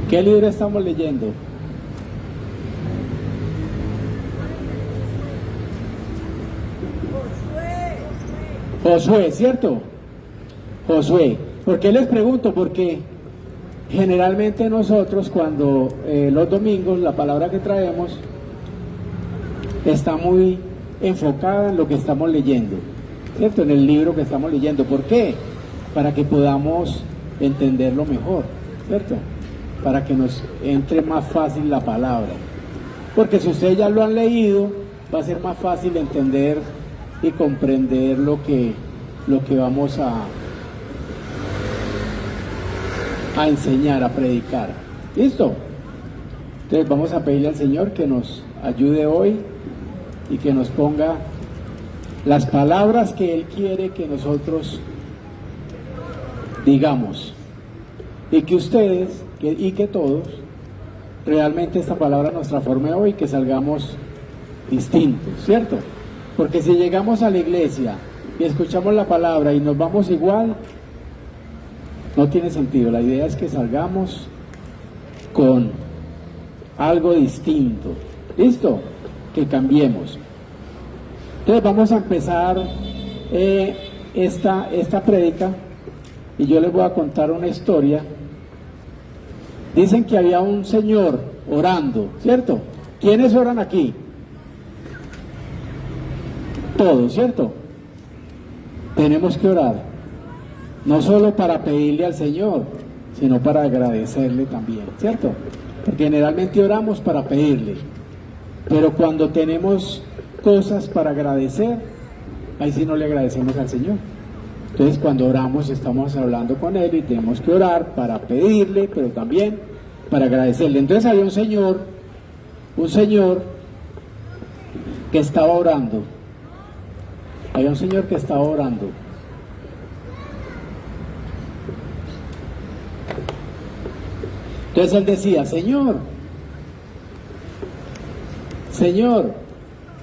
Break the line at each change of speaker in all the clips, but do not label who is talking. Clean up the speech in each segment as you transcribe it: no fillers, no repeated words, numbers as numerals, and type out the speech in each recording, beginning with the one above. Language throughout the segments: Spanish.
¿Qué libro estamos leyendo? Josué, ¿cierto? Josué. ¿Por qué les pregunto? Porque generalmente nosotros cuando los domingos la palabra que traemos está muy enfocada en lo que estamos leyendo, ¿cierto? En el libro que estamos leyendo. ¿Por qué? Para que podamos entenderlo mejor, ¿cierto? Para que nos entre más fácil la palabra. Porque si ustedes ya lo han leído, va a ser más fácil entender y comprender lo que vamos a enseñar, a predicar. ¿Listo? Entonces vamos a pedirle al Señor que nos ayude hoy y que nos ponga las palabras que Él quiere que nosotros digamos, y que ustedes y que todos realmente esta palabra nos transforme hoy, que salgamos distintos, ¿cierto? Porque si llegamos a la iglesia y escuchamos la palabra y nos vamos igual, no tiene sentido. La idea es que salgamos con algo distinto. ¿Listo? Que cambiemos. Entonces vamos a empezar esta prédica y yo les voy a contar una historia. Dicen que había un señor orando, ¿cierto? ¿Quiénes oran aquí? Todos, ¿cierto? Tenemos que orar, no solo para pedirle al Señor, sino para agradecerle también, ¿cierto? Porque generalmente oramos para pedirle, pero cuando tenemos cosas para agradecer, ahí sí no le agradecemos al Señor. Entonces cuando oramos estamos hablando con Él y tenemos que orar para pedirle, pero también para agradecerle. Entonces había un señor que estaba orando. Había un señor que estaba orando. Entonces él decía: Señor,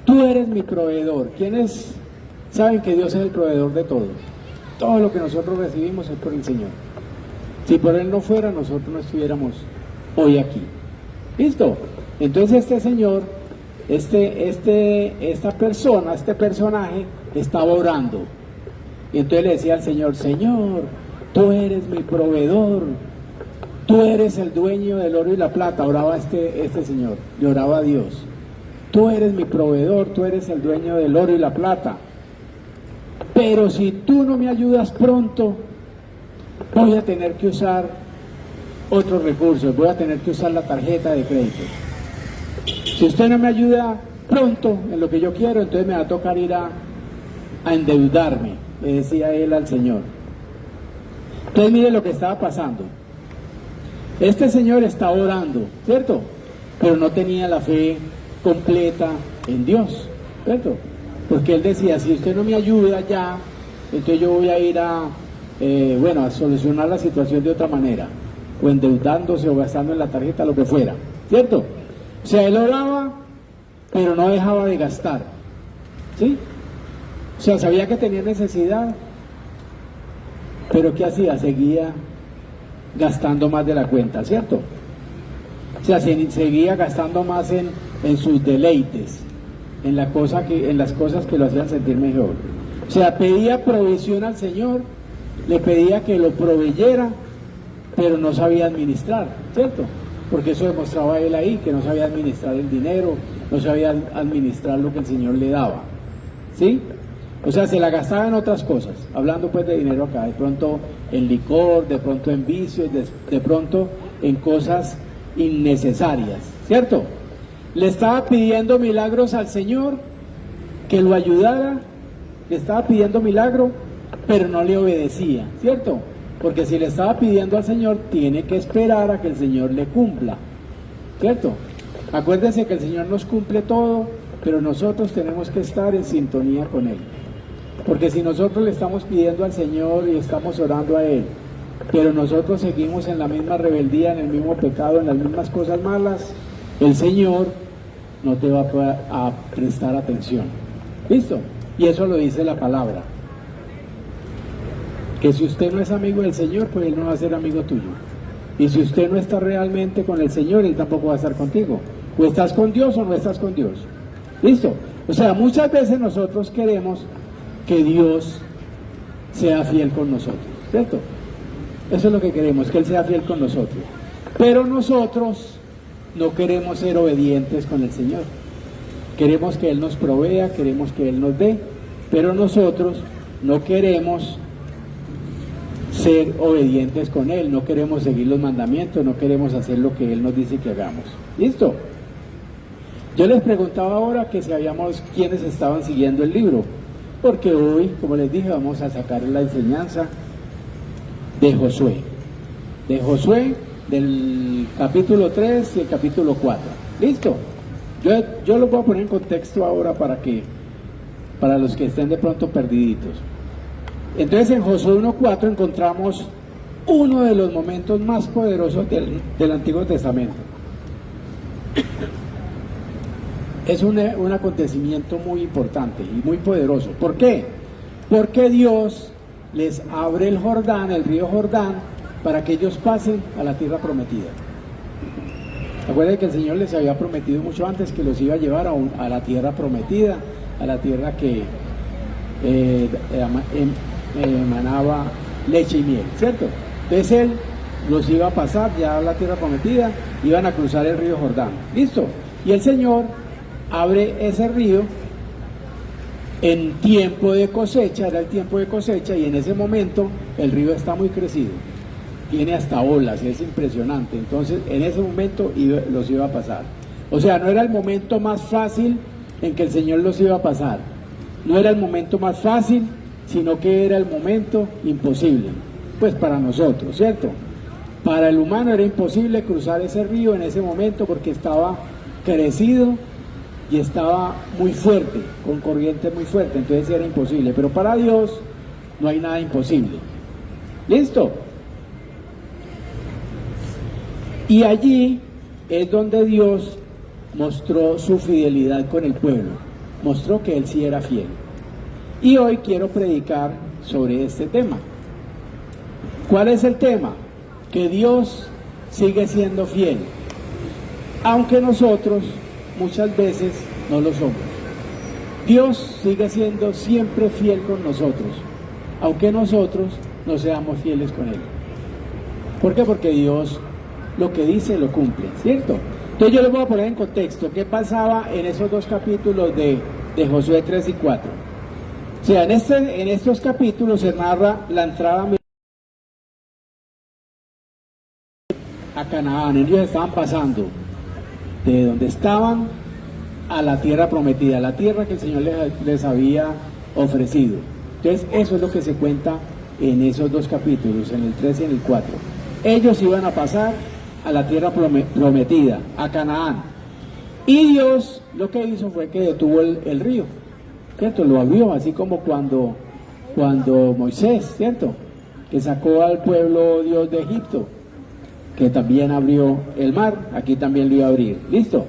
tú eres mi proveedor. ¿Quiénes saben que Dios es el proveedor de todo? Todo lo que nosotros recibimos es por el Señor. Si por Él no fuera, nosotros no estuviéramos hoy aquí. ¿Listo? Entonces este señor, esta persona, este personaje estaba orando. Y entonces le decía al Señor: Señor, tú eres mi proveedor. Tú eres el dueño del oro y la plata. Oraba este señor, le oraba a Dios. Tú eres mi proveedor, tú eres el dueño del oro y la plata. Pero si tú no me ayudas pronto, voy a tener que usar otros recursos, voy a tener que usar la tarjeta de crédito. Si usted no me ayuda pronto en lo que yo quiero, entonces me va a tocar ir a endeudarme, le decía él al Señor. Entonces mire lo que estaba pasando. Este señor estaba orando, ¿cierto? Pero no tenía la fe completa en Dios, ¿cierto? Porque él decía: si usted no me ayuda ya, entonces yo voy a ir a solucionar la situación de otra manera, o endeudándose o gastando en la tarjeta, lo que fuera, ¿cierto? O sea, él oraba, pero no dejaba de gastar, ¿sí? O sea, sabía que tenía necesidad, pero ¿qué hacía? Seguía gastando más de la cuenta, ¿cierto? O sea, seguía gastando más en sus deleites, en las cosas que lo hacían sentir mejor. O sea, pedía provisión al Señor, le pedía que lo proveyera, pero no sabía administrar, ¿cierto? Porque eso demostraba él ahí, que no sabía administrar el dinero, no sabía administrar lo que el Señor le daba, ¿sí? O sea, se la gastaba en otras cosas, hablando pues de dinero acá, de pronto en licor, de pronto en vicios, de pronto en cosas innecesarias, ¿cierto? Le estaba pidiendo milagros al Señor, que lo ayudara, le estaba pidiendo milagro, pero no le obedecía, ¿cierto? Porque si le estaba pidiendo al Señor, tiene que esperar a que el Señor le cumpla, ¿cierto? Acuérdense que el Señor nos cumple todo, pero nosotros tenemos que estar en sintonía con Él. Porque si nosotros le estamos pidiendo al Señor y estamos orando a Él, pero nosotros seguimos en la misma rebeldía, en el mismo pecado, en las mismas cosas malas, el Señor no te va a prestar atención. ¿Listo? Y eso lo dice la palabra. Que si usted no es amigo del Señor, pues Él no va a ser amigo tuyo. Y si usted no está realmente con el Señor, Él tampoco va a estar contigo. O estás con Dios o no estás con Dios. ¿Listo? O sea, muchas veces nosotros queremos que Dios sea fiel con nosotros, ¿cierto? Eso es lo que queremos, que Él sea fiel con nosotros. Pero nosotros no queremos ser obedientes con el Señor. Queremos que Él nos provea, queremos que Él nos dé, pero nosotros no queremos ser obedientes con Él, no queremos seguir los mandamientos, no queremos hacer lo que Él nos dice que hagamos. ¿Listo? Yo les preguntaba ahora que sabíamos quiénes estaban siguiendo el libro, porque hoy, como les dije, vamos a sacar la enseñanza de Josué. De Josué, del capítulo 3 y el capítulo 4. ¿Listo? Yo lo voy a poner en contexto ahora para los que estén de pronto perdiditos. Entonces en Josué 1.4 encontramos uno de los momentos más poderosos del Antiguo Testamento. Es un acontecimiento muy importante y muy poderoso. ¿Por qué? Porque Dios les abre el Jordán, el río Jordán, para que ellos pasen a la tierra prometida. Acuérdense que el Señor les había prometido mucho antes que los iba a llevar a la tierra prometida, a la tierra que emanaba leche y miel, ¿cierto? Entonces Él los iba a pasar ya a la tierra prometida, iban a cruzar el río Jordán. ¿Listo? Y el Señor abre ese río en tiempo de cosecha, era el tiempo de cosecha, y en ese momento el río está muy crecido, tiene hasta olas, es impresionante. Entonces en ese momento los iba a pasar. O sea, no era el momento más fácil en que el Señor los iba a pasar, no era el momento más fácil, sino que era el momento imposible, pues para nosotros, ¿cierto? Para el humano era imposible cruzar ese río en ese momento porque estaba crecido y estaba muy fuerte, con corriente muy fuerte, entonces era imposible. Pero para Dios no hay nada imposible. ¿Listo? Y allí es donde Dios mostró su fidelidad con el pueblo, mostró que Él sí era fiel. Y hoy quiero predicar sobre este tema. ¿Cuál es el tema? Que Dios sigue siendo fiel, aunque nosotros muchas veces no lo somos. Dios sigue siendo siempre fiel con nosotros, aunque nosotros no seamos fieles con Él. ¿Por qué? Porque Dios lo que dice lo cumple, ¿cierto? Entonces yo les voy a poner en contexto qué pasaba en esos dos capítulos de Josué 3 y 4. O sea, en estos capítulos se narra la entrada a Canaán. Ellos estaban pasando de donde estaban a la tierra prometida, la tierra que el Señor les había ofrecido. Entonces eso es lo que se cuenta en esos dos capítulos, en el 3 y en el 4. Ellos iban a pasar a la tierra prometida, a Canaán. Y Dios lo que hizo fue que detuvo el río, ¿cierto? Lo abrió, así como cuando Moisés, ¿cierto? Que sacó al pueblo Dios de Egipto, que también abrió el mar, aquí también lo iba a abrir. ¿Listo?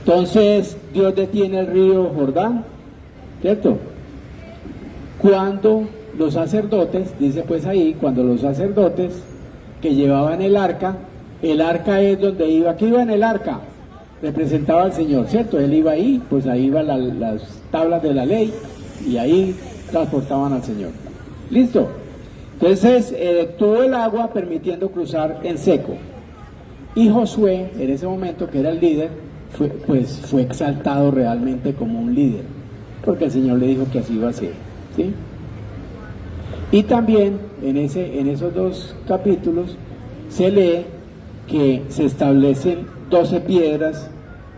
Entonces Dios detiene el río Jordán, ¿cierto? Cuando los sacerdotes, dice pues ahí, cuando los sacerdotes que llevaban el arca es donde iba, ¿qué iba en el arca? Representaba al Señor, ¿cierto? Él iba ahí, pues ahí iban las tablas de la ley y ahí transportaban al Señor. ¿Listo? Entonces detuvo el agua permitiendo cruzar en seco. Y Josué, en ese momento que era el líder, fue exaltado realmente como un líder, porque el Señor le dijo que así iba a ser, ¿sí? Y también en esos dos capítulos se lee que se establecen 12 piedras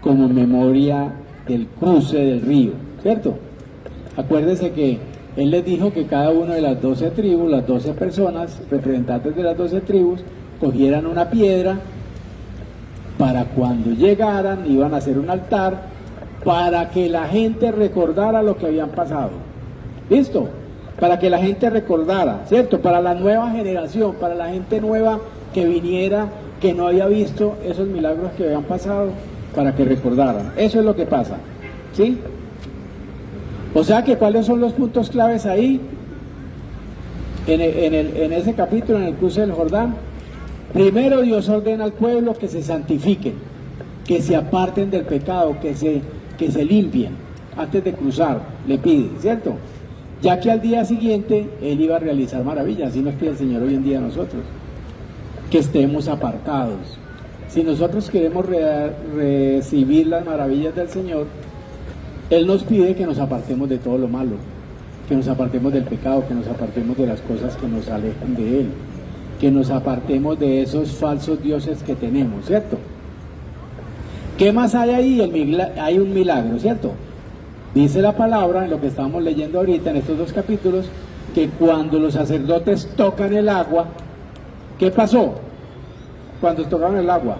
como memoria del cruce del río, ¿cierto? Acuérdense que Él les dijo que cada una de las 12 tribus, las 12 personas, representantes de las 12 tribus, cogieran una piedra para cuando llegaran, iban a hacer un altar, para que la gente recordara lo que habían pasado. ¿Listo? Para que la gente recordara, ¿cierto? Para la nueva generación, para la gente nueva que viniera, que no había visto esos milagros que habían pasado, para que recordaran. Eso es lo que pasa, ¿sí? O sea que, ¿cuáles son los puntos claves ahí? En ese capítulo, en el cruce del Jordán, Primero Dios ordena al pueblo que se santifiquen, que se aparten del pecado, que se limpien antes de cruzar, le pide, ¿cierto? Ya que al día siguiente Él iba a realizar maravillas, así nos pide el Señor hoy en día a nosotros, que estemos apartados. Si nosotros queremos recibir las maravillas del Señor, Él nos pide que nos apartemos de todo lo malo, que nos apartemos del pecado, que nos apartemos de las cosas que nos alejan de Él, que nos apartemos de esos falsos dioses que tenemos, ¿cierto? ¿Qué más hay ahí? Hay un milagro, ¿cierto? Dice la palabra, en lo que estamos leyendo ahorita, en estos 2 capítulos, que cuando los sacerdotes tocan el agua, ¿qué pasó? Cuando tocaron el agua,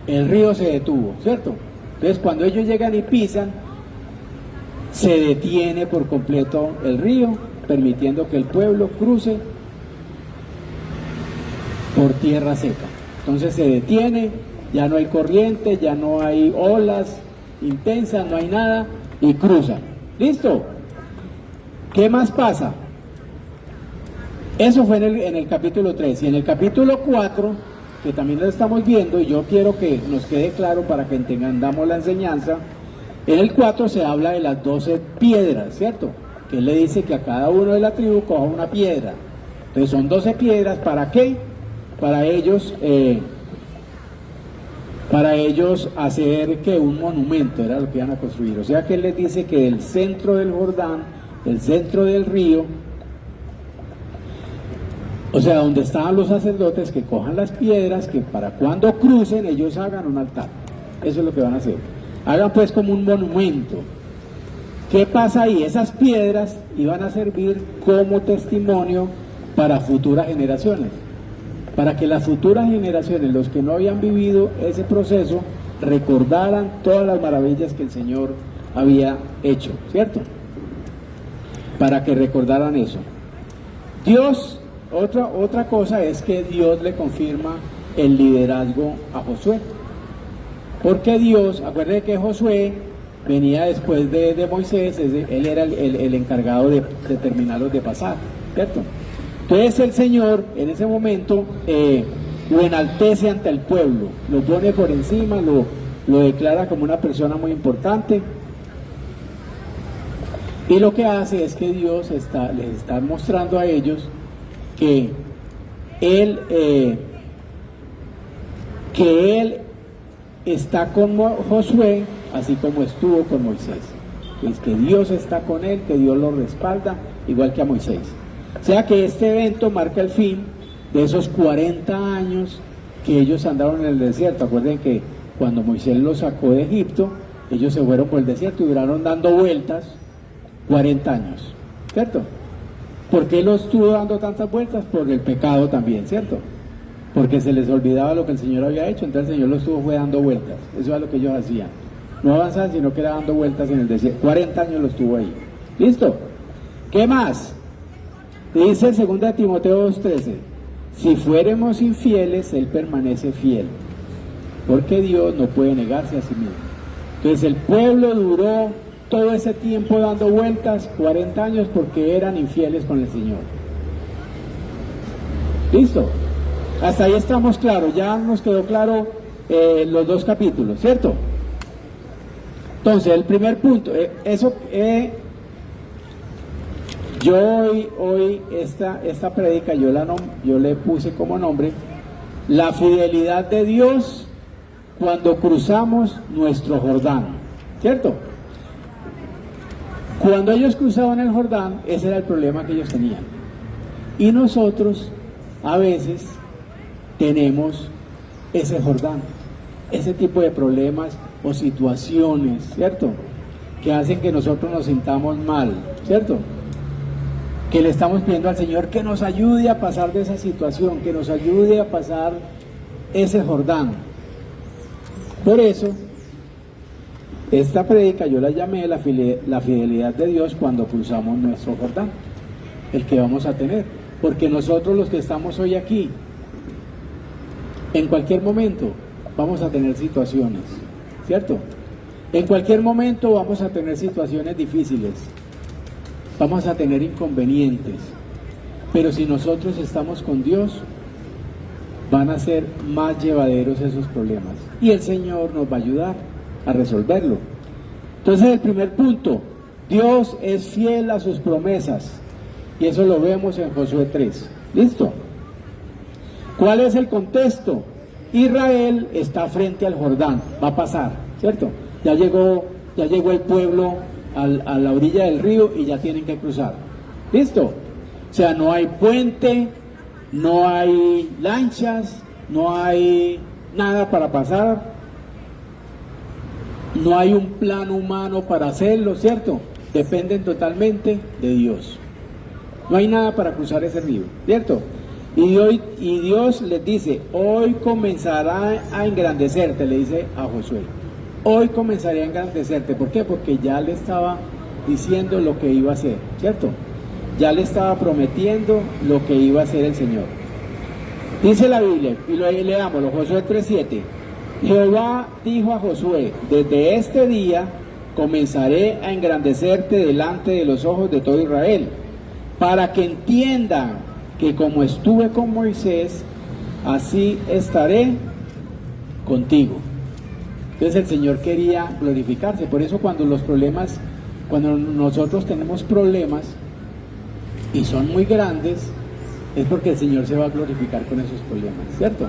el río se detuvo, ¿cierto? Entonces cuando ellos llegan y pisan, se detiene por completo el río, permitiendo que el pueblo cruce por tierra seca. Entonces se detiene, ya no hay corriente, ya no hay olas intensas, no hay nada, y cruzan. ¿Listo? ¿Qué más pasa? Eso fue en el capítulo 3, y en el capítulo 4, que también lo estamos viendo, y yo quiero que nos quede claro para que entendamos la enseñanza. En el 4 se habla de las 12 piedras, ¿cierto? Que Él le dice que a cada uno de la tribu coja una piedra. Entonces son 12 piedras, ¿para qué? Para ellos hacer que un monumento, era lo que iban a construir. O sea que Él les dice que del centro del Jordán, del centro del río, o sea, donde estaban los sacerdotes, que cojan las piedras, que para cuando crucen ellos hagan un altar. Eso es lo que van a hacer. Hagan pues como un monumento. ¿Qué pasa ahí? Esas piedras iban a servir como testimonio para futuras generaciones, para que las futuras generaciones, los que no habían vivido ese proceso, recordaran todas las maravillas que el Señor había hecho, ¿cierto? Para que recordaran eso. Dios, otra cosa es que Dios le confirma el liderazgo a Josué. Porque Dios, acuérdense que Josué venía después de Moisés, él era el encargado de terminarlos de pasar, ¿cierto? Entonces el Señor en ese momento lo enaltece ante el pueblo, lo pone por encima, lo declara como una persona muy importante, y lo que hace es que Dios les está mostrando a ellos que Él está con Josué, así como estuvo con Moisés. Es que Dios está con él, que Dios lo respalda, igual que a Moisés. O sea que este evento marca el fin de esos 40 años que ellos andaron en el desierto. Acuerden que cuando Moisés los sacó de Egipto, ellos se fueron por el desierto y duraron dando vueltas 40 años, ¿cierto? ¿Por qué los estuvo dando tantas vueltas? Por el pecado también, ¿cierto? Porque se les olvidaba lo que el Señor había hecho, entonces el Señor los estuvo dando vueltas. Eso es lo que ellos hacían. No avanzaban, sino que era dando vueltas en el desierto. 40 años los estuvo ahí. ¿Listo? ¿Qué más? Dice en 2 Timoteo 2:13, si fuéramos infieles, Él permanece fiel, porque Dios no puede negarse a sí mismo. Entonces el pueblo duró todo ese tiempo dando vueltas, 40 años, porque eran infieles con el Señor. ¿Listo? Hasta ahí estamos claros, ya nos quedó claro los 2 capítulos, ¿cierto? Entonces, el primer punto, yo hoy esta prédica yo le puse como nombre la fidelidad de Dios cuando cruzamos nuestro Jordán, ¿cierto? Cuando ellos cruzaban el Jordán, ese era el problema que ellos tenían. Y nosotros, a veces, tenemos ese Jordán, ese tipo de problemas o situaciones, ¿cierto? Que hacen que nosotros nos sintamos mal, ¿cierto? Que le estamos pidiendo al Señor que nos ayude a pasar de esa situación, que nos ayude a pasar ese Jordán. Por eso, esta prédica yo la llamé la fidelidad de Dios cuando cruzamos nuestro Jordán, el que vamos a tener. Porque nosotros los que estamos hoy aquí, en cualquier momento vamos a tener situaciones, ¿cierto? En cualquier momento vamos a tener situaciones difíciles, vamos a tener inconvenientes, pero si nosotros estamos con Dios, van a ser más llevaderos esos problemas. Y el Señor nos va a ayudar a resolverlo. Entonces, el primer punto, Dios es fiel a sus promesas. Y eso lo vemos en Josué 3. ¿Listo? ¿Cuál es el contexto? Israel está frente al Jordán, va a pasar, ¿cierto? Ya llegó el pueblo a la orilla del río y ya tienen que cruzar. ¿Listo? O sea, no hay puente, no hay lanchas, no hay nada para pasar, no hay un plan humano para hacerlo, ¿cierto? Dependen totalmente de Dios. No hay nada para cruzar ese río, ¿cierto? Y Dios les dice, hoy comenzará a engrandecerte, le dice a Josué. Hoy comenzaré a engrandecerte. ¿Por qué? Porque ya le estaba diciendo lo que iba a hacer, ¿cierto? Ya le estaba prometiendo lo que iba a hacer el Señor. Dice la Biblia, y leámoslo, Josué 3:7. Jehová dijo a Josué, desde este día comenzaré a engrandecerte delante de los ojos de todo Israel, para que entiendan que como estuve con Moisés, así estaré contigo. Entonces el Señor quería glorificarse. Por eso cuando nosotros tenemos problemas y son muy grandes, es porque el Señor se va a glorificar con esos problemas, ¿cierto?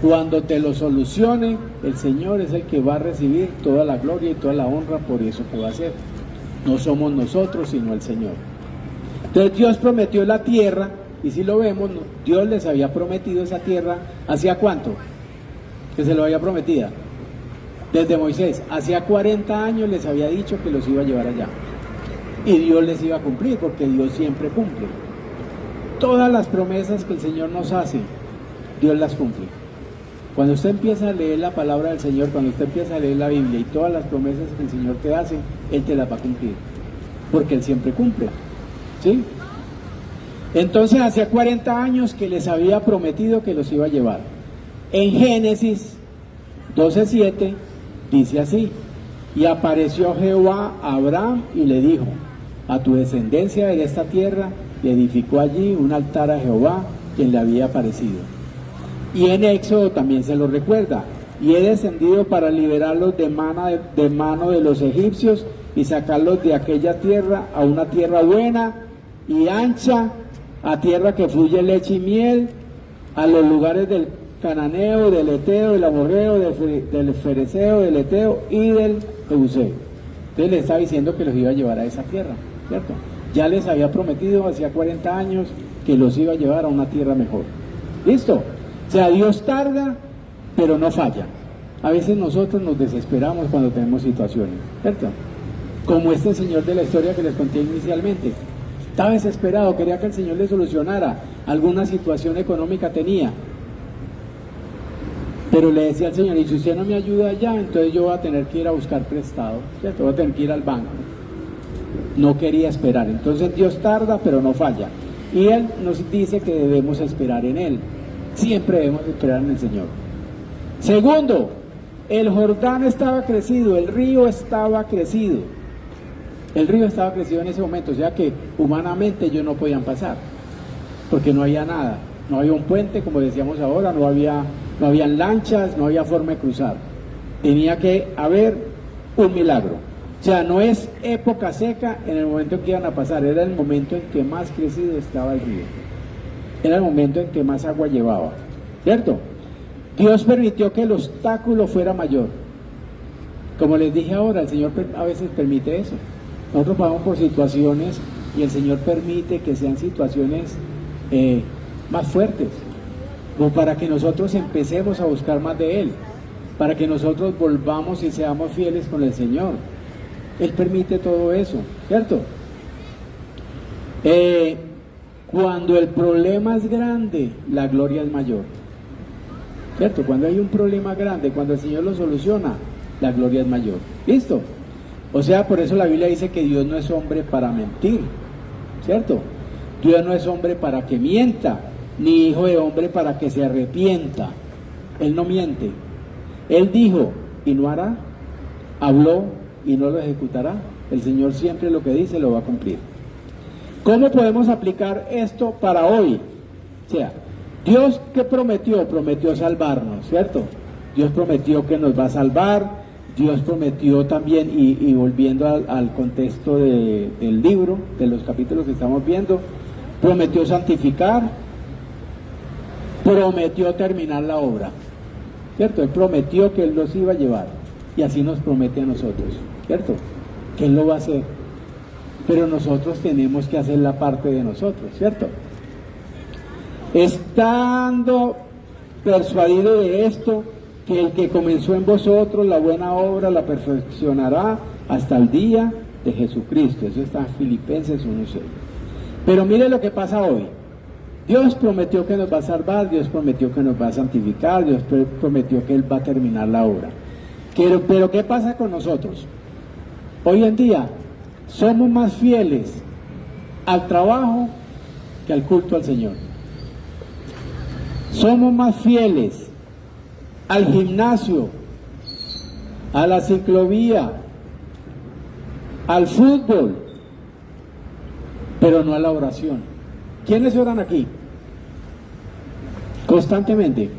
Cuando te lo solucione, el Señor es el que va a recibir toda la gloria y toda la honra por eso que va a hacer. No somos nosotros, sino el Señor. Entonces Dios prometió la tierra, y si lo vemos, Dios les había prometido esa tierra, ¿hacía cuánto? Que se lo había prometido. Desde Moisés, hacía 40 años les había dicho que los iba a llevar allá. Y Dios les iba a cumplir, porque Dios siempre cumple. Todas las promesas que el Señor nos hace, Dios las cumple. Cuando usted empieza a leer la palabra del Señor, cuando usted empieza a leer la Biblia y todas las promesas que el Señor te hace, Él te las va a cumplir, porque Él siempre cumple, ¿sí? Entonces, hacía 40 años que les había prometido que los iba a llevar. En Génesis 12:7 dice así: y apareció Jehová a Abraham y le dijo, a tu descendencia de esta tierra, y edificó allí un altar a Jehová, quien le había aparecido. Y en Éxodo también se lo recuerda: y he descendido para liberarlos de mano de los egipcios y sacarlos de aquella tierra a una tierra buena y ancha, a tierra que fluye leche y miel, a los lugares del cananeo, del eteo, del amorreo, del fereceo, del eteo y del jebuseo. Entonces le está diciendo que los iba a llevar a esa tierra, ¿cierto? Ya les había prometido hacía 40 años que los iba a llevar a una tierra mejor. ¿Listo? O sea, Dios tarda, pero no falla. A veces nosotros nos desesperamos cuando tenemos situaciones, ¿cierto? Como este señor de la historia que les conté inicialmente. Estaba desesperado, quería que el Señor le solucionara alguna situación económica tenía. Pero le decía al Señor, y si usted no me ayuda ya, entonces yo voy a tener que ir a buscar prestado, ¿cierto? Voy a tener que ir al banco. No quería esperar. Entonces Dios tarda, pero no falla. Y Él nos dice que debemos esperar en Él. Siempre debemos esperar en el Señor. Segundo, el Jordán estaba crecido, el río estaba crecido. El río estaba crecido en ese momento, o sea que humanamente ellos no podían pasar, porque no había nada, no había un puente, como decíamos ahora, no habían lanchas, no había forma de cruzar. Tenía que haber un milagro. O sea, no es época seca en el momento en que iban a pasar, era el momento en que más crecido estaba el río. Era el momento en que más agua llevaba, ¿cierto? Dios permitió que el obstáculo fuera mayor. Como les dije ahora, el Señor a veces permite eso. Nosotros pasamos por situaciones y el Señor permite que sean situaciones más fuertes, como para que nosotros empecemos a buscar más de Él, para que nosotros volvamos y seamos fieles con el Señor. Él permite todo eso, ¿cierto? Cuando el problema es grande, la gloria es mayor, ¿cierto? Cuando hay un problema grande, cuando el Señor lo soluciona, la gloria es mayor. ¿Listo? O sea, por eso la Biblia dice que Dios no es hombre para mentir, ¿cierto? Dios no es hombre para que mienta, ni hijo de hombre para que se arrepienta. Él no miente. Él dijo y no hará, habló y no lo ejecutará. El Señor siempre lo que dice lo va a cumplir. ¿Cómo podemos aplicar esto para hoy? O sea, Dios, ¿qué prometió? Prometió salvarnos, ¿cierto? Dios prometió que nos va a salvar. Dios prometió también, y volviendo al contexto del libro, de los capítulos que estamos viendo, prometió santificar, prometió terminar la obra, ¿cierto? Él prometió que Él los iba a llevar, y así nos promete a nosotros, ¿cierto? Que Él lo va a hacer, pero nosotros tenemos que hacer la parte de nosotros, ¿cierto? Estando persuadido de esto, que el que comenzó en vosotros la buena obra la perfeccionará hasta el día de Jesucristo. Eso está en Filipenses 1:6. Pero mire lo que pasa hoy. Dios prometió que nos va a salvar, Dios prometió que nos va a santificar, Dios prometió que Él va a terminar la obra. Pero ¿qué pasa con nosotros? Hoy en día somos más fieles al trabajo que al culto al Señor. Somos más fieles al gimnasio, a la ciclovía, al fútbol, pero no a la oración. ¿Quiénes oran aquí? Constantemente.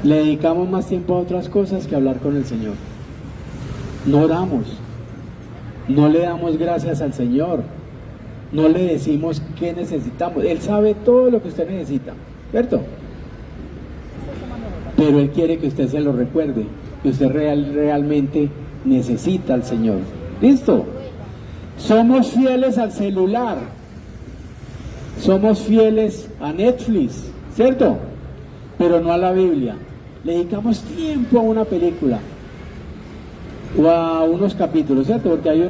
Le dedicamos más tiempo a otras cosas que a hablar con el Señor. No oramos, no le damos gracias al Señor, no le decimos qué necesitamos. Él sabe todo lo que usted necesita, ¿cierto? Pero Él quiere que usted se lo recuerde, que usted realmente necesita al Señor. ¿Listo? Somos fieles al celular, somos fieles a Netflix, ¿cierto? Pero no a la Biblia. Le dedicamos tiempo a una película o a unos capítulos, ¿cierto? Porque hay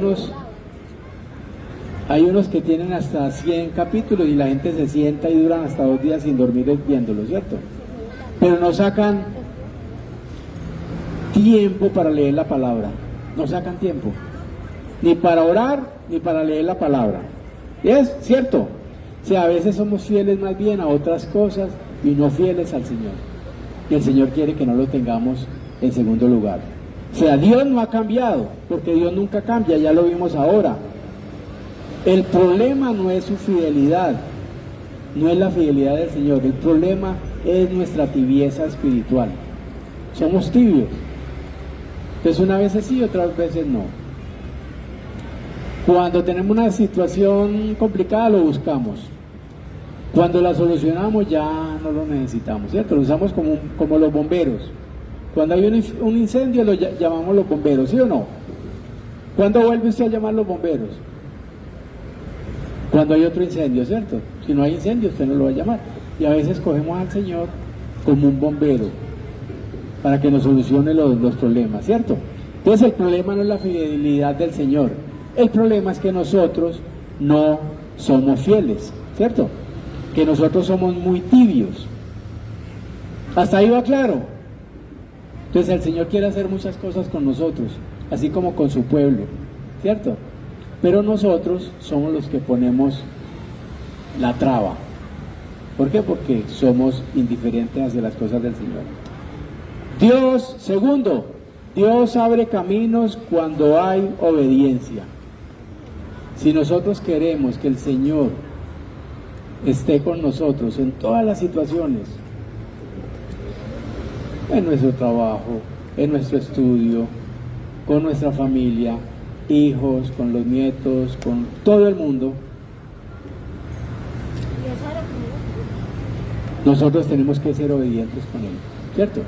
unos que tienen hasta 100 capítulos y la gente se sienta y duran hasta 2 días sin dormir viéndolos, ¿cierto? Pero no sacan tiempo para leer la palabra, no sacan tiempo, ni para orar, ni para leer la palabra. ¿Y es cierto? O sea, a veces somos fieles más bien a otras cosas y no fieles al Señor. Y el Señor quiere que no lo tengamos en segundo lugar. O sea, Dios no ha cambiado, porque Dios nunca cambia, ya lo vimos ahora. El problema no es su fidelidad, no es la fidelidad del Señor, el problema es nuestra tibieza espiritual. Somos tibios. Entonces unas veces sí, otras veces no. Cuando tenemos una situación complicada lo buscamos. Cuando la solucionamos ya no lo necesitamos, ¿cierto? Lo usamos como los bomberos. Cuando hay un incendio lo llamamos los bomberos, ¿sí o no? ¿Cuándo vuelve usted a llamar los bomberos? Cuando hay otro incendio, ¿cierto? Si no hay incendio usted no lo va a llamar. Y a veces cogemos al Señor como un bombero para que nos solucione los problemas, ¿cierto? Entonces el problema no es la fidelidad del Señor, el problema es que nosotros no somos fieles, ¿cierto? Que nosotros somos muy tibios. Hasta ahí va claro. Entonces el Señor quiere hacer muchas cosas con nosotros, así como con su pueblo, ¿cierto? Pero nosotros somos los que ponemos la traba. ¿Por qué? Porque somos indiferentes hacia las cosas del Señor. Dios, segundo, Dios abre caminos cuando hay obediencia. Si nosotros queremos que el Señor esté con nosotros en todas las situaciones, en nuestro trabajo, en nuestro estudio, con nuestra familia, hijos, con los nietos, con todo el mundo, nosotros tenemos que ser obedientes con Él, ¿cierto?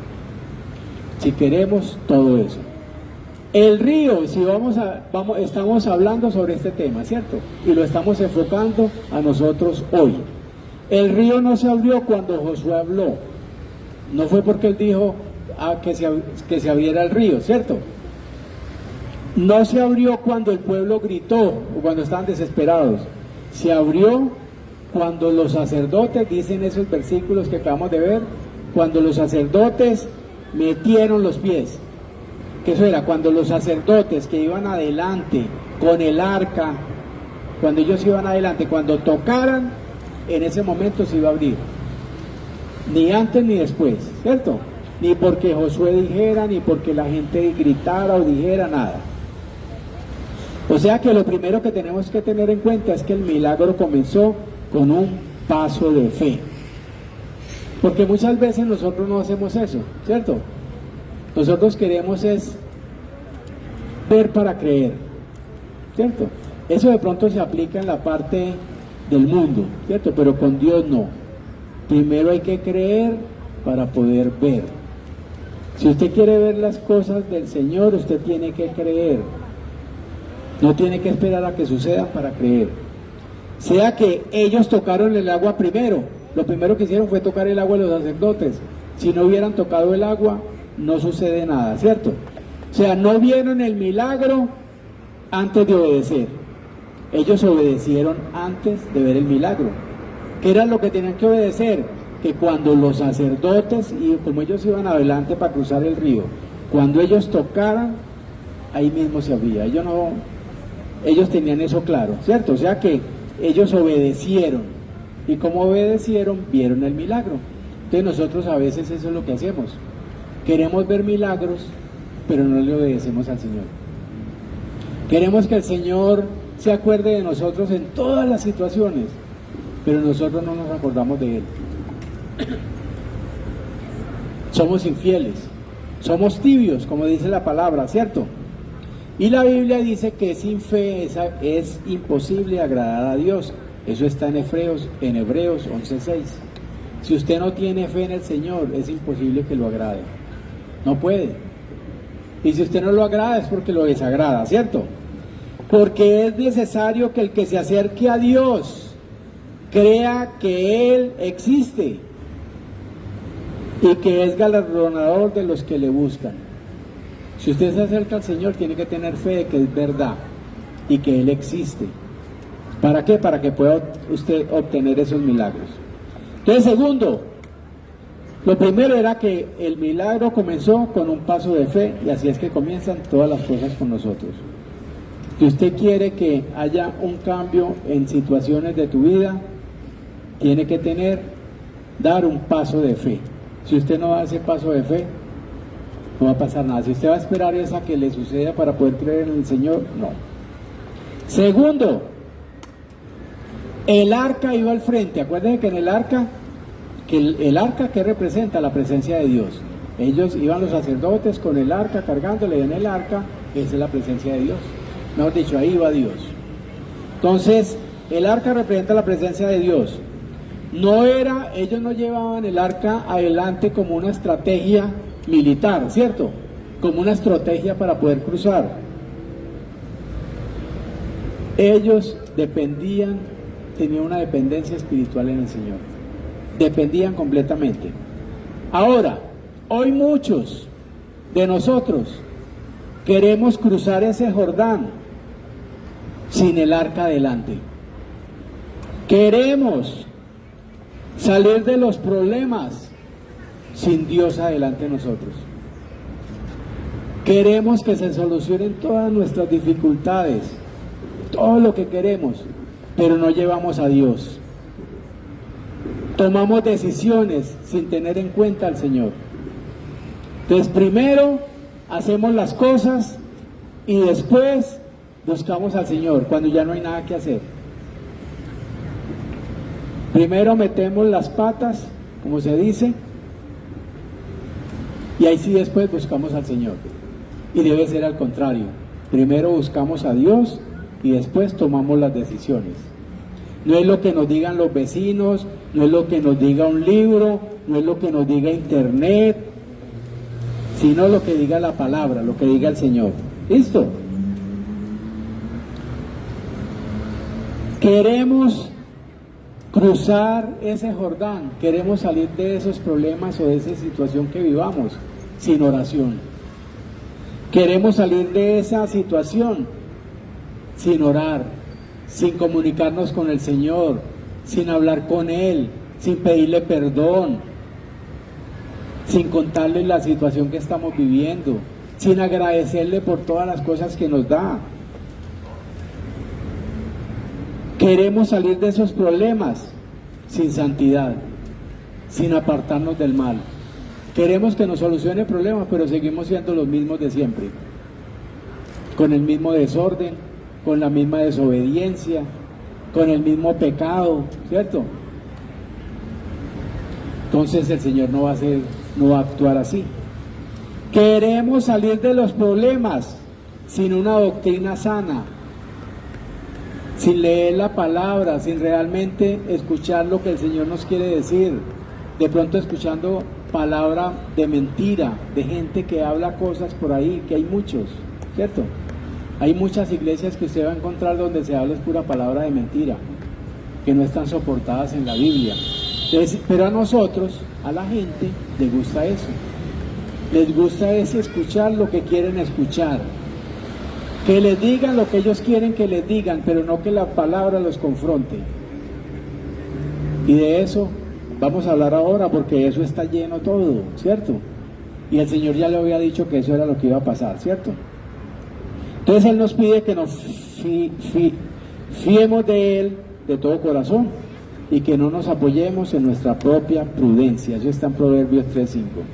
Si queremos todo eso. El río, si estamos hablando sobre este tema, ¿cierto? Y lo estamos enfocando a nosotros hoy. El río no se abrió cuando Josué habló. No fue porque él dijo que se abriera el río, ¿cierto? No se abrió cuando el pueblo gritó o cuando estaban desesperados. Se abrió cuando los sacerdotes, dicen esos versículos que acabamos de ver, cuando los sacerdotes metieron los pies. Que eso era cuando los sacerdotes que iban adelante con el arca, cuando ellos iban adelante, cuando tocaran, en ese momento se iba a abrir. Ni antes ni después, ¿cierto? Ni porque Josué dijera, ni porque la gente gritara o dijera nada. O sea que lo primero que tenemos que tener en cuenta es que el milagro comenzó con un paso de fe. Porque muchas veces nosotros no hacemos eso, ¿cierto? Nosotros queremos es ver para creer, ¿cierto? Eso de pronto se aplica en la parte del mundo, ¿cierto? Pero con Dios no. Primero hay que creer para poder ver. Si usted quiere ver las cosas del Señor, usted tiene que creer. No tiene que esperar a que sucedan para creer. Sea que ellos tocaron el agua primero. Lo primero que hicieron fue tocar el agua de los sacerdotes. Si no hubieran tocado el agua, no sucede nada, ¿cierto? O sea, no vieron el milagro antes de obedecer. Ellos obedecieron antes de ver el milagro. ¿Qué era lo que tenían que obedecer? Que cuando los sacerdotes, y como ellos iban adelante para cruzar el río, cuando ellos tocaran, ahí mismo se abría. Ellos tenían eso claro, ¿cierto? O sea que ellos obedecieron. Y como obedecieron, vieron el milagro. Entonces nosotros a veces eso es lo que hacemos. Queremos ver milagros, pero no le obedecemos al Señor. Queremos que el Señor se acuerde de nosotros en todas las situaciones, pero nosotros no nos acordamos de Él. Somos infieles, somos tibios, como dice la palabra, ¿cierto? Y la Biblia dice que sin fe es imposible agradar a Dios. Eso está en Hebreos 11:6. Si usted no tiene fe en el Señor, es imposible que lo agrade. No puede. Y si usted no lo agrada es porque lo desagrada, ¿cierto? Porque es necesario que el que se acerque a Dios crea que Él existe y que es galardonador de los que le buscan. Si usted se acerca al Señor, tiene que tener fe de que es verdad y que Él existe. ¿Para qué? Para que pueda usted obtener esos milagros. Entonces, segundo, lo primero era que el milagro comenzó con un paso de fe, y así es que comienzan todas las cosas con nosotros. Si usted quiere que haya un cambio en situaciones de tu vida, tiene que dar un paso de fe. Si usted no da ese paso de fe, no va a pasar nada. Si usted va a esperar a que le suceda para poder creer en el Señor, no. Segundo, el arca iba al frente. Acuérdense que en el arca, el arca que representa la presencia de Dios. Ellos iban los sacerdotes con el arca cargándole en el arca, esa es la presencia de Dios. Mejor dicho, ahí va Dios. Entonces, el arca representa la presencia de Dios. Ellos no llevaban el arca adelante como una estrategia militar, ¿cierto? Como una estrategia para poder cruzar. Ellos tenían una dependencia espiritual en el Señor. Dependían completamente. Ahora, hoy muchos de nosotros queremos cruzar ese Jordán sin el arca adelante. Queremos salir de los problemas sin Dios adelante de nosotros. Queremos que se solucionen todas nuestras dificultades, todo lo que queremos, pero no llevamos a Dios. Tomamos decisiones sin tener en cuenta al Señor. Entonces, primero hacemos las cosas y después buscamos al Señor cuando ya no hay nada que hacer. Primero metemos las patas, como se dice, y ahí sí después buscamos al Señor. Y debe ser al contrario. Primero buscamos a Dios y después tomamos las decisiones. No es lo que nos digan los vecinos, no es lo que nos diga un libro, no es lo que nos diga internet, sino lo que diga la palabra, lo que diga el Señor. ¿Listo? Queremos cruzar ese Jordán, queremos salir de esos problemas o de esa situación que vivamos sin oración. Queremos salir de esa situación sin orar, sin comunicarnos con el Señor, sin hablar con Él, sin pedirle perdón, sin contarle la situación que estamos viviendo, sin agradecerle por todas las cosas que nos da. Queremos salir de esos problemas sin santidad, sin apartarnos del mal. Queremos que nos solucione el problema, pero seguimos siendo los mismos de siempre, con el mismo desorden, con la misma desobediencia, con el mismo pecado, ¿cierto? entonces el Señor no va a actuar así. Queremos salir de los problemas sin una doctrina sana, sin leer la palabra, sin realmente escuchar lo que el Señor nos quiere decir, de pronto escuchando palabra de mentira, de gente que habla cosas por ahí, que hay muchos, ¿cierto? Hay muchas iglesias que usted va a encontrar donde se habla es pura palabra de mentira, que no están soportadas en la Biblia. Entonces, pero a nosotros, a la gente, les gusta eso. Les gusta escuchar lo que quieren escuchar. Que les digan lo que ellos quieren que les digan, pero no que la palabra los confronte. Y de eso vamos a hablar ahora, porque eso está lleno todo, ¿cierto? Y el Señor ya le había dicho que eso era lo que iba a pasar, ¿cierto? Entonces Él nos pide que nos fiemos de Él de todo corazón y que no nos apoyemos en nuestra propia prudencia. Eso está en Proverbios 3:5.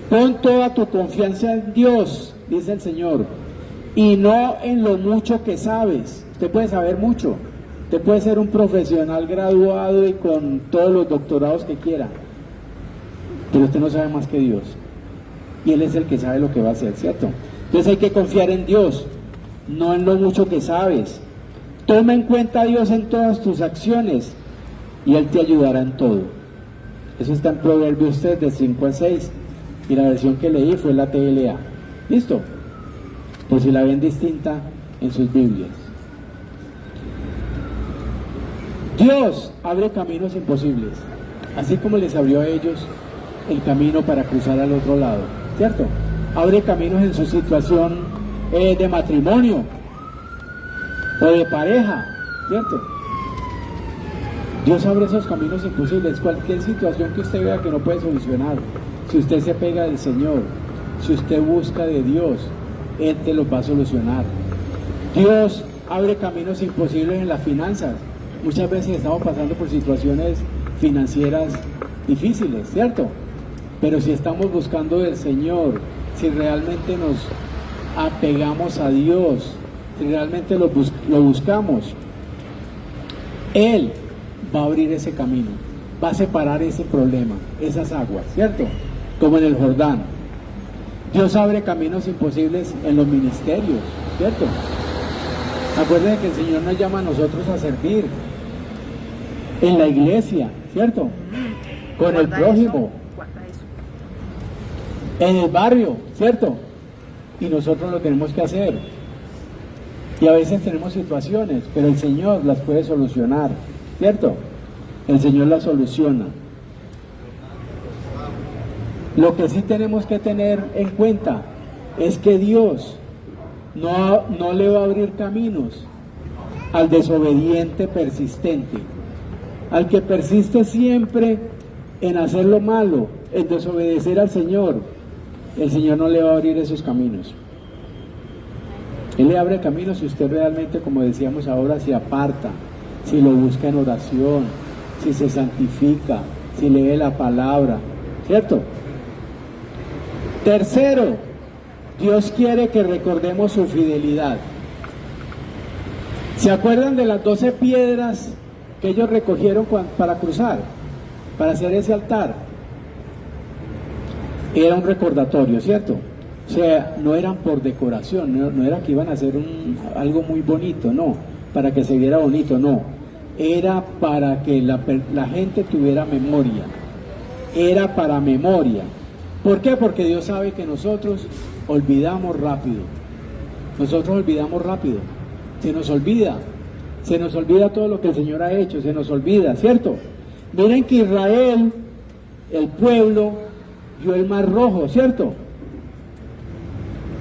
Pon toda tu confianza en Dios, dice el Señor, y no en lo mucho que sabes. Usted puede saber mucho, usted puede ser un profesional graduado y con todos los doctorados que quiera, pero usted no sabe más que Dios, y Él es el que sabe lo que va a hacer, ¿cierto? Entonces hay que confiar en Dios, no en lo mucho que sabes. Toma en cuenta a Dios en todas tus acciones y Él te ayudará en todo. Eso está en Proverbios 3, de 5 al 6, y la versión que leí fue la TLA. ¿Listo? Por si la ven distinta en sus Biblias. Dios abre caminos imposibles, así como les abrió a ellos el camino para cruzar al otro lado, ¿cierto? Abre caminos en su situación de matrimonio o de pareja, ¿cierto? Dios abre esos caminos imposibles. Cualquier situación que usted vea que no puede solucionar, si usted se pega del Señor, si usted busca de Dios, Él te los va a solucionar. Dios abre caminos imposibles en las finanzas. Muchas veces estamos pasando por situaciones financieras difíciles, ¿cierto? Pero si estamos buscando del Señor, si realmente nos apegamos a Dios, si realmente lo buscamos, Él va a abrir ese camino, va a separar ese problema, esas aguas, ¿cierto? Como en el Jordán. Dios abre caminos imposibles en los ministerios, ¿cierto? Acuérdense que el Señor nos llama a nosotros a servir en la iglesia, ¿cierto? Con el prójimo, en el barrio, ¿cierto? Y nosotros lo tenemos que hacer. Y a veces tenemos situaciones, pero el Señor las puede solucionar, ¿cierto? El Señor las soluciona. Lo que sí tenemos que tener en cuenta es que Dios no le va a abrir caminos al desobediente persistente, al que persiste siempre en hacer lo malo, en desobedecer al Señor. El Señor no le va a abrir esos caminos. Él le abre caminos si usted realmente, como decíamos ahora, se aparta, si lo busca en oración, si se santifica, si lee la palabra, ¿cierto? Tercero, Dios quiere que recordemos su fidelidad. ¿Se acuerdan de las 12 piedras que ellos recogieron para cruzar, para hacer ese altar? Era un recordatorio, ¿cierto? O sea, no eran por decoración, no era que iban a hacer algo muy bonito, no, para que se viera bonito, no. Era para que la gente tuviera memoria, era para memoria. ¿Por qué? Porque Dios sabe que nosotros olvidamos rápido, se nos olvida todo lo que el Señor ha hecho, se nos olvida, ¿cierto? Miren que Israel, el pueblo, vio el Mar Rojo, ¿cierto?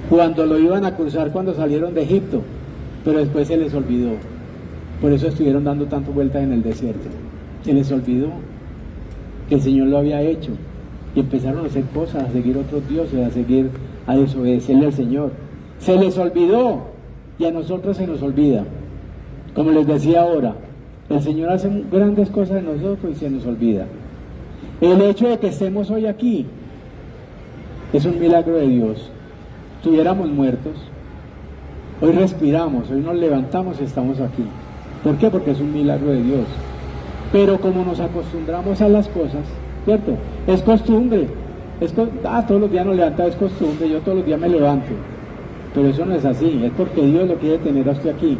Cuando lo iban a cruzar, cuando salieron de Egipto, pero después se les olvidó. Por eso estuvieron dando tantas vueltas en el desierto. Se les olvidó que el Señor lo había hecho y empezaron a hacer cosas, a seguir otros dioses, a desobedecerle al Señor. Se les olvidó y a nosotros se nos olvida. Como les decía ahora, el Señor hace grandes cosas en nosotros y se nos olvida. El hecho de que estemos hoy aquí es un milagro de Dios. Estuviéramos muertos, hoy respiramos, hoy nos levantamos y estamos aquí. ¿Por qué? Porque es un milagro de Dios. Pero como nos acostumbramos a las cosas, ¿cierto? Es costumbre, todos los días nos levantamos, es costumbre, yo todos los días me levanto, pero eso no es así, es porque Dios lo quiere tener a usted aquí,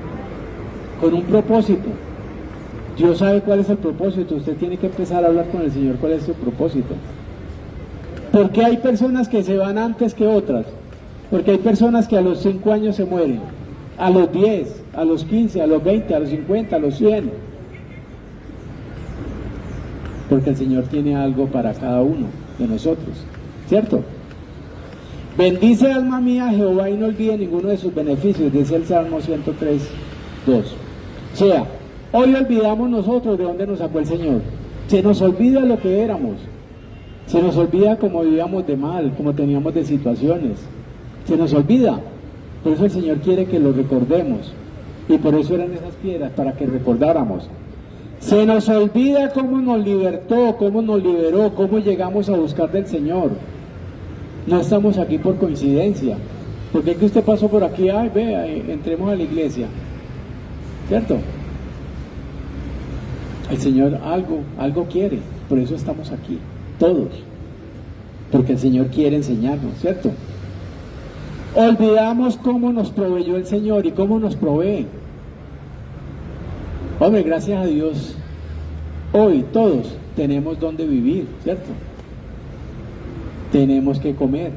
con un propósito. Dios sabe cuál es el propósito, usted tiene que empezar a hablar con el Señor cuál es su propósito. ¿Por qué hay personas que se van antes que otras? Porque hay personas que a los 5 años se mueren, a los 10, a los 15, a los 20, a los 50, a los 100. Porque el Señor tiene algo para cada uno de nosotros, ¿cierto? Bendice alma mía a Jehová y no olvide ninguno de sus beneficios, dice el Salmo 103, 2. O sea, hoy olvidamos nosotros de dónde nos sacó el Señor. Se nos olvida lo que éramos. Se nos olvida cómo vivíamos de mal, cómo teníamos de situaciones. Se nos olvida. Por eso el Señor quiere que lo recordemos. Y por eso eran esas piedras, para que recordáramos. Se nos olvida cómo nos libertó, cómo nos liberó, cómo llegamos a buscar del Señor. No estamos aquí por coincidencia. Porque es que usted pasó por aquí, ay, vea, entremos a la iglesia. ¿Cierto? El Señor algo quiere, por eso estamos aquí, todos. Porque el Señor quiere enseñarnos, ¿cierto? Olvidamos cómo nos proveyó el Señor y cómo nos provee. Hombre, gracias a Dios, hoy todos tenemos donde vivir, ¿cierto? Tenemos que comer,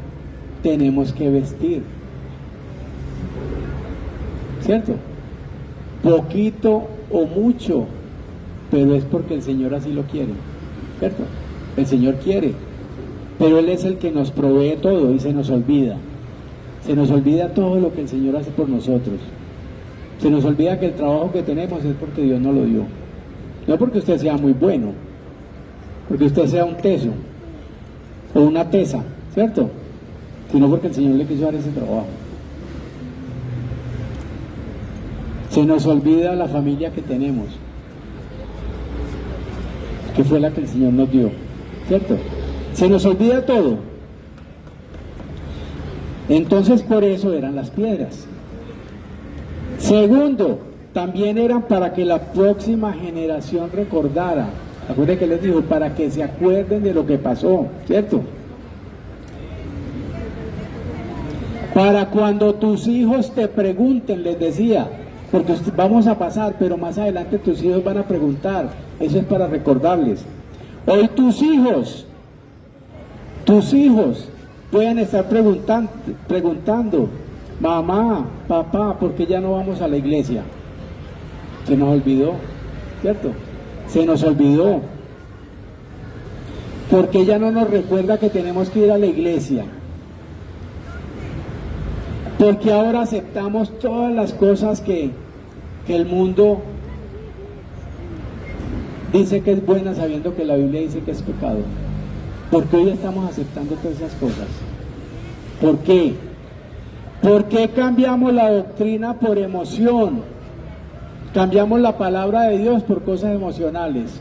tenemos que vestir, ¿cierto? Poquito o mucho, pero es porque el Señor así lo quiere, ¿cierto? El Señor quiere, pero Él es el que nos provee todo y se nos olvida todo lo que el Señor hace por nosotros. Se nos olvida que el trabajo que tenemos es porque Dios nos lo dio, no porque usted sea muy bueno, porque usted sea un teso o una tesa, ¿cierto? Sino porque el Señor le quiso dar ese trabajo. Se nos olvida la familia que tenemos, que fue la que el Señor nos dio, ¿cierto? Se nos olvida todo. Entonces por eso eran las piedras. Segundo, también eran para que la próxima generación recordara. Acuérdense que les digo, para que se acuerden de lo que pasó, ¿cierto? Para cuando tus hijos te pregunten, les decía, porque vamos a pasar, pero más adelante tus hijos van a preguntar. Eso es para recordarles. Hoy tus hijos pueden estar preguntando, mamá, papá, ¿por qué ya no vamos a la iglesia? Se nos olvidó, ¿cierto? Se nos olvidó. ¿Por qué ya no nos recuerda que tenemos que ir a la iglesia? Porque ahora aceptamos todas las cosas que el mundo dice que es buena sabiendo que la Biblia dice que es pecado. Porque hoy estamos aceptando todas esas cosas. ¿Por qué? ¿Por qué cambiamos la doctrina por emoción? Cambiamos la palabra de Dios por cosas emocionales.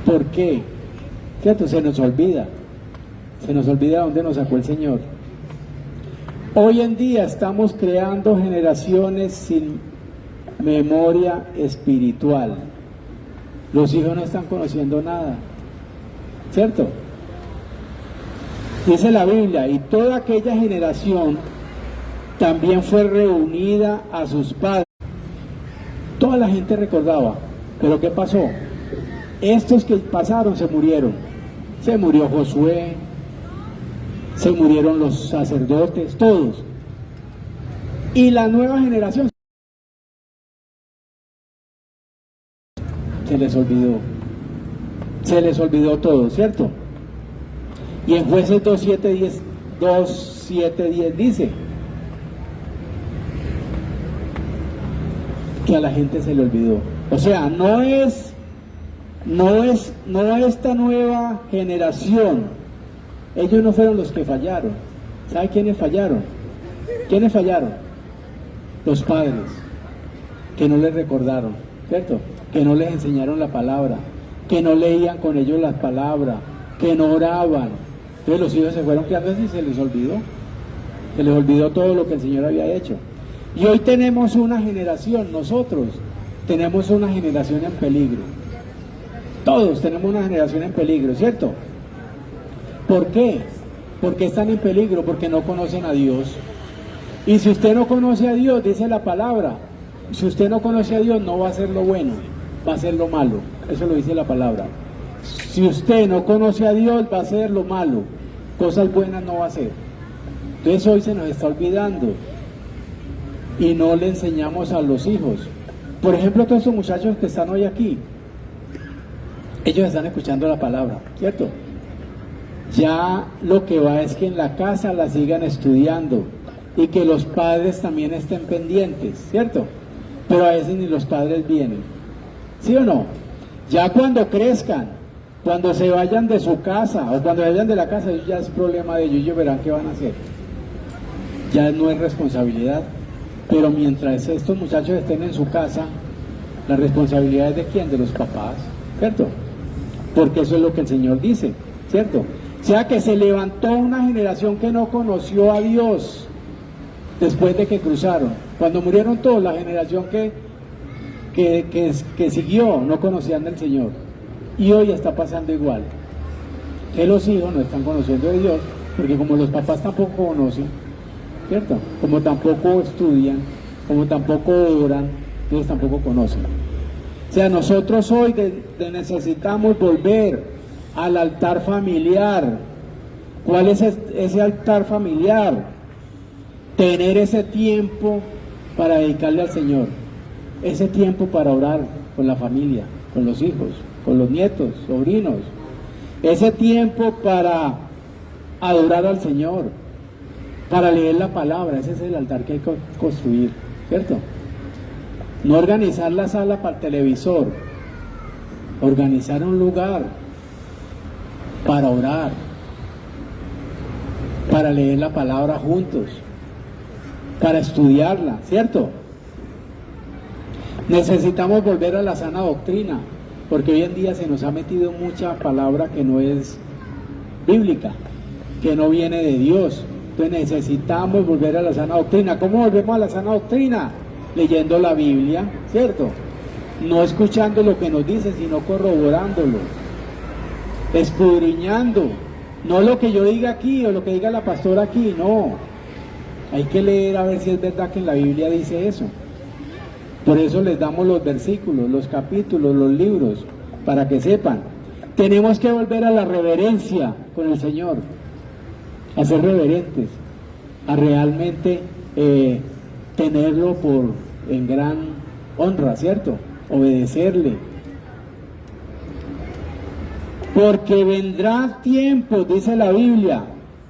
¿Por qué? ¿Cierto? Se nos olvida dónde nos sacó el Señor. Hoy en día estamos creando generaciones sin memoria espiritual. Los hijos no están conociendo nada, ¿cierto? Dice la Biblia, y toda aquella generación también fue reunida a sus padres. Toda la gente recordaba, pero ¿qué pasó? Estos que pasaron se murieron. Se murió Josué, se murieron los sacerdotes, todos. Y la nueva generación se les olvidó todo, ¿cierto? Y en Jueces 2:7-10 dice que a la gente se le olvidó. O sea, no es esta nueva generación. Ellos no fueron los que fallaron. ¿Sabe quiénes fallaron? ¿Quiénes fallaron? Los padres, que no les recordaron, ¿cierto? Que no les enseñaron la palabra, que no leían con ellos la palabra, que no oraban. Entonces los hijos se fueron quedando así y se les olvidó todo lo que el Señor había hecho. Y hoy tenemos una generación, nosotros tenemos una generación en peligro. Todos tenemos una generación en peligro, ¿cierto? ¿Por qué? ¿Por qué están en peligro? Porque no conocen a Dios. Y si usted no conoce a Dios, dice la palabra, si usted no conoce a Dios, no va a hacer lo bueno, va a hacer lo malo. Eso lo dice la palabra. Si usted no conoce a Dios, va a hacer lo malo. Cosas buenas no va a hacer. Entonces hoy se nos está olvidando y no le enseñamos a los hijos. Por ejemplo, todos estos muchachos que están hoy aquí, ellos están escuchando la palabra, ¿cierto? Ya lo que va es que en la casa la sigan estudiando y que los padres también estén pendientes, ¿cierto? Pero a veces ni los padres vienen, ¿sí o no? Ya cuando crezcan, cuando se vayan de su casa o cuando vayan de la casa, eso ya es problema de ellos verán qué van a hacer. Ya no es responsabilidad, pero mientras estos muchachos estén en su casa, la responsabilidad es de quién, de los papás, ¿cierto? Porque eso es lo que el Señor dice, ¿cierto? O sea que se levantó una generación que no conoció a Dios después de que cruzaron. Cuando murieron todos, la generación que siguió no conocían del Señor. Y hoy está pasando igual. Que los hijos no están conociendo de Dios, porque como los papás tampoco conocen, ¿cierto? Como tampoco estudian, como tampoco oran, ellos tampoco conocen. O sea, nosotros hoy necesitamos volver al altar familiar. ¿Cuál es ese altar familiar? Tener ese tiempo para dedicarle al Señor, ese tiempo para orar con la familia, con los hijos, con los nietos, sobrinos, ese tiempo para adorar al Señor, para leer la palabra. Ese es el altar que hay que construir, ¿cierto? No organizar la sala para el televisor, organizar un lugar para orar, para leer la palabra juntos, para estudiarla, ¿cierto? Necesitamos volver a la sana doctrina, porque hoy en día se nos ha metido mucha palabra que no es bíblica, que no viene de Dios. Entonces necesitamos volver a la sana doctrina. ¿Cómo volvemos a la sana doctrina? Leyendo la Biblia, ¿cierto? No escuchando lo que nos dice, sino corroborándolo, escudriñando, no lo que yo diga aquí o lo que diga la pastora aquí, no. Hay que leer a ver si es verdad que en la Biblia dice eso. Por eso les damos los versículos, los capítulos, los libros, para que sepan. Tenemos que volver a la reverencia con el Señor, a ser reverentes, a realmente tenerlo en gran honra, ¿cierto? Obedecerle. Porque vendrá tiempo, dice la Biblia,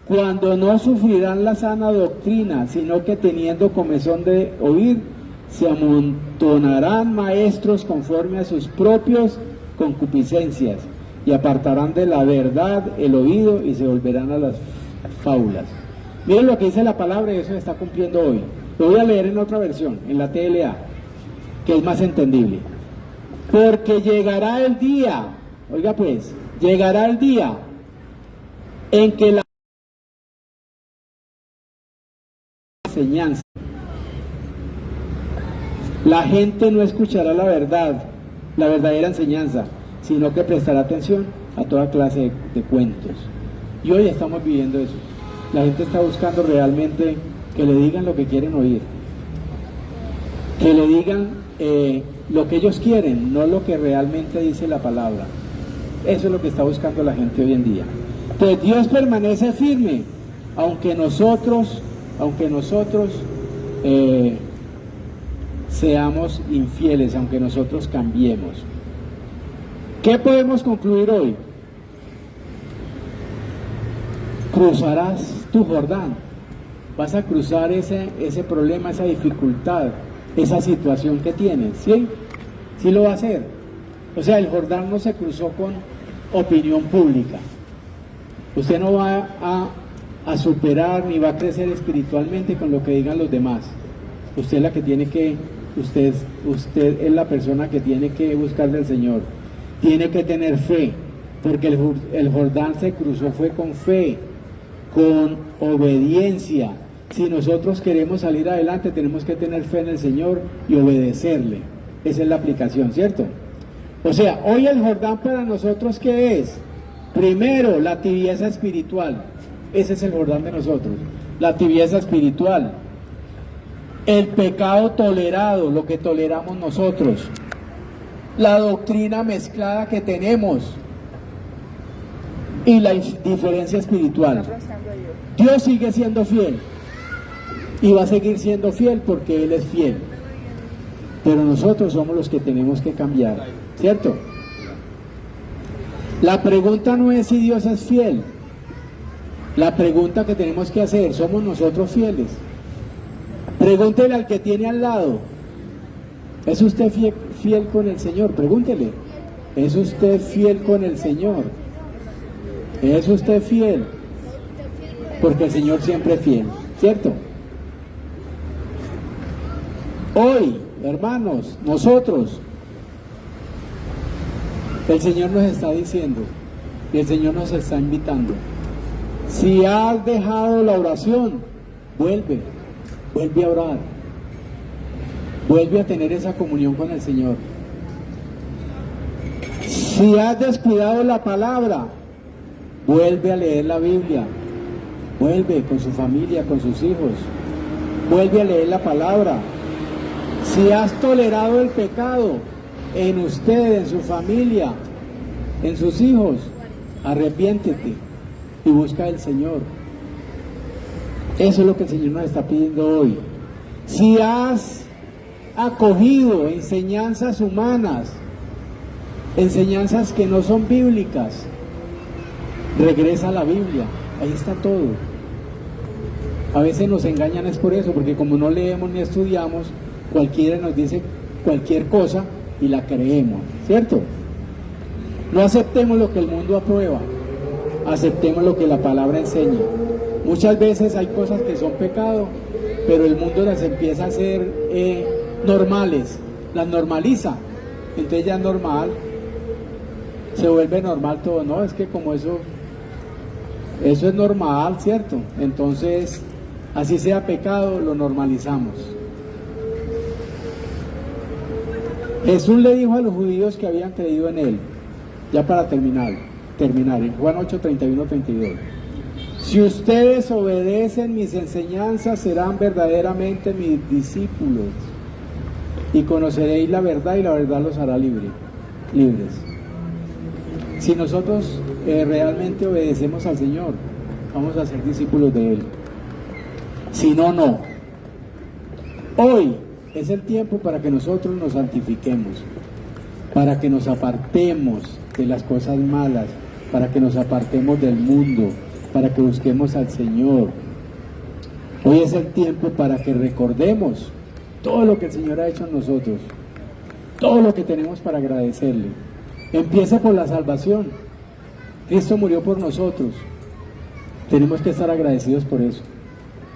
cuando no sufrirán la sana doctrina, sino que teniendo comezón de oír, se amontonarán maestros conforme a sus propios concupiscencias y apartarán de la verdad el oído y se volverán a las fábulas. Miren lo que dice la palabra y eso se está cumpliendo hoy. Lo voy a leer en otra versión, en la TLA, que es más entendible. Porque llegará el día, oiga pues, llegará el día en que la enseñanza, la gente no escuchará la verdad, la verdadera enseñanza, sino que prestará atención a toda clase de cuentos. Y hoy estamos viviendo eso. La gente está buscando realmente que le digan lo que quieren oír, que le digan lo que ellos quieren, no lo que realmente dice la palabra. Eso es lo que está buscando la gente hoy en día. Entonces Dios permanece firme, aunque nosotros seamos infieles, aunque nosotros cambiemos. ¿Qué podemos concluir hoy? Cruzarás tu Jordán, vas a cruzar ese problema, esa dificultad, esa situación que tienes, ¿sí? Sí lo va a hacer. O sea, el Jordán no se cruzó con opinión pública. Usted no va a superar ni va a crecer espiritualmente con lo que digan los demás. Usted es la que tiene que, usted es la persona que tiene que buscar del Señor. Tiene que tener fe, porque el Jordán se cruzó fue con fe, con obediencia. Si nosotros queremos salir adelante, tenemos que tener fe en el Señor y obedecerle. Esa es la aplicación, ¿cierto? O sea, hoy el Jordán para nosotros, ¿qué es? Primero, la tibieza espiritual. Ese es el Jordán de nosotros, la tibieza espiritual. El pecado tolerado, lo que toleramos nosotros. La doctrina mezclada que tenemos. Y la diferencia espiritual. Dios sigue siendo fiel. Y va a seguir siendo fiel porque Él es fiel. Pero nosotros somos los que tenemos que cambiar, ¿cierto? La pregunta no es si Dios es fiel. La pregunta que tenemos que hacer, ¿somos nosotros fieles? Pregúntele al que tiene al lado, ¿es usted fiel con el Señor? Pregúntele, ¿es usted fiel con el Señor? ¿Es usted fiel? Porque el Señor siempre es fiel, ¿cierto? Hoy, hermanos, nosotros, el Señor nos está diciendo, y el Señor nos está invitando, si has dejado la oración, vuelve a orar, vuelve a tener esa comunión con el Señor. Si has descuidado la palabra, vuelve a leer la Biblia, vuelve con su familia, con sus hijos, vuelve a leer la palabra. Si has tolerado el pecado en usted, en su familia, en sus hijos, arrepiéntete y busca al Señor. Eso es lo que el Señor nos está pidiendo hoy. Si has acogido enseñanzas humanas, enseñanzas que no son bíblicas, regresa a la Biblia, ahí está todo. A veces nos engañan es por eso, porque como no leemos ni estudiamos, cualquiera nos dice cualquier cosa y la creemos, ¿cierto? No aceptemos lo que el mundo aprueba, aceptemos lo que la palabra enseña. Muchas veces hay cosas que son pecado, pero el mundo las empieza a hacer normales, las normaliza, entonces ya es normal, se vuelve normal todo. No, es que como eso es normal, ¿cierto? Entonces, así sea pecado, lo normalizamos. Jesús le dijo a los judíos que habían creído en Él, ya para terminar, en Juan 8, 31, 32. Si ustedes obedecen mis enseñanzas, serán verdaderamente mis discípulos, y conoceréis la verdad, y la verdad los hará libres. Si nosotros realmente obedecemos al Señor, vamos a ser discípulos de Él. Si no, no. Hoy es el tiempo para que nosotros nos santifiquemos, para que nos apartemos de las cosas malas, para que nos apartemos del mundo, para que busquemos al Señor. Hoy es el tiempo para que recordemos todo lo que el Señor ha hecho en nosotros, todo lo que tenemos para agradecerle. Empieza por la salvación. Cristo murió por nosotros. Tenemos que estar agradecidos por eso.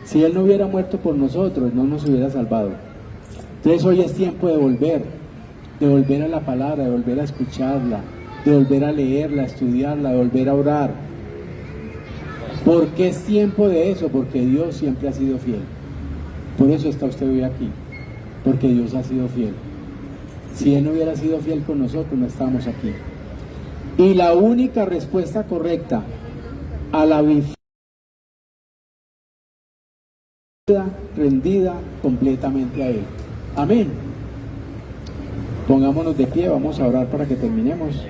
Si Él no hubiera muerto por nosotros, no nos hubiera salvado. Entonces hoy es tiempo de volver a la palabra, de volver a escucharla, de volver a leerla, a estudiarla, de volver a orar. ¿Por qué es tiempo de eso? Porque Dios siempre ha sido fiel. Por eso está usted hoy aquí, porque Dios ha sido fiel. Si Él no hubiera sido fiel con nosotros, no estábamos aquí. Y la única respuesta correcta a la vida rendida completamente a Él. Amén. Pongámonos de pie, vamos a orar para que terminemos.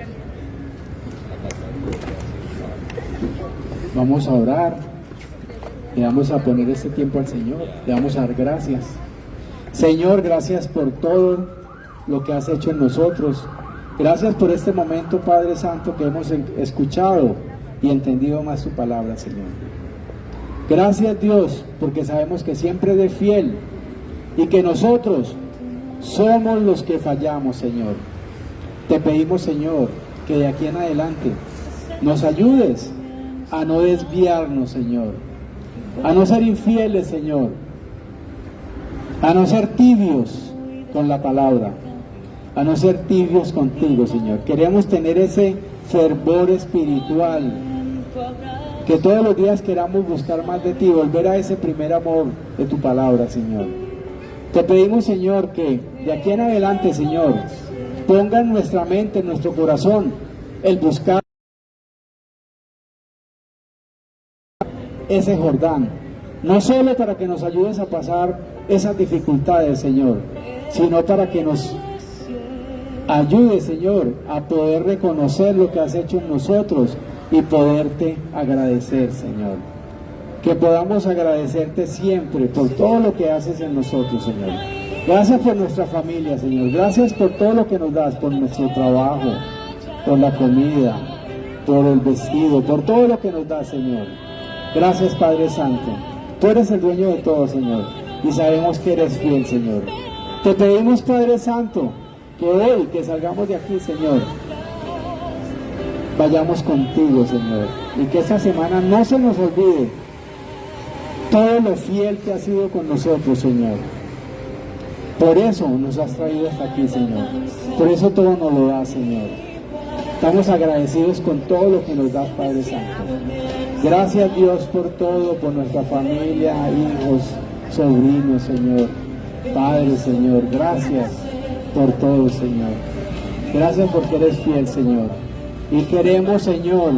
Vamos a orar, le vamos a poner este tiempo al Señor, le vamos a dar gracias. Señor, gracias por todo lo que has hecho en nosotros. Gracias por este momento, Padre Santo, que hemos escuchado y entendido más tu palabra, Señor. Gracias, Dios, porque sabemos que siempre eres fiel y que nosotros somos los que fallamos, Señor. Te pedimos, Señor, que de aquí en adelante nos ayudes a no desviarnos, Señor, a no ser infieles, Señor, a no ser tibios con la palabra, a no ser tibios contigo, Señor. Queremos tener ese fervor espiritual, que todos los días queramos buscar más de ti, volver a ese primer amor de tu palabra, Señor. Te pedimos, Señor, que de aquí en adelante, Señor, ponga en nuestra mente, en nuestro corazón, el buscar ese Jordán, no solo para que nos ayudes a pasar esas dificultades, Señor, sino para que nos ayude, Señor, a poder reconocer lo que has hecho en nosotros y poderte agradecer, Señor. Que podamos agradecerte siempre por todo lo que haces en nosotros, Señor. Gracias por nuestra familia, Señor. Gracias por todo lo que nos das, por nuestro trabajo, por la comida, por el vestido, por todo lo que nos das, Señor. Gracias, Padre Santo. Tú eres el dueño de todo, Señor, y sabemos que eres fiel, Señor. Te pedimos, Padre Santo, que hoy que salgamos de aquí, Señor, vayamos contigo, Señor, y que esta semana no se nos olvide todo lo fiel que has sido con nosotros, Señor. Por eso nos has traído hasta aquí, Señor. Por eso todo nos lo das, Señor. Estamos agradecidos con todo lo que nos das, Padre Santo. Gracias, Dios, por todo, por nuestra familia, hijos, sobrinos, Señor. Padre, Señor, gracias por todo, Señor. Gracias porque eres fiel, Señor. Y queremos, Señor,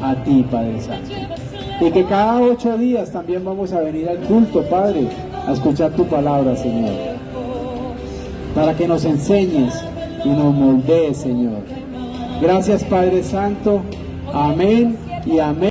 a ti, Padre Santo. Y que cada 8 días también vamos a venir al culto, Padre, a escuchar tu palabra, Señor. Para que nos enseñes y nos moldees, Señor. Gracias, Padre Santo. Amén y amén.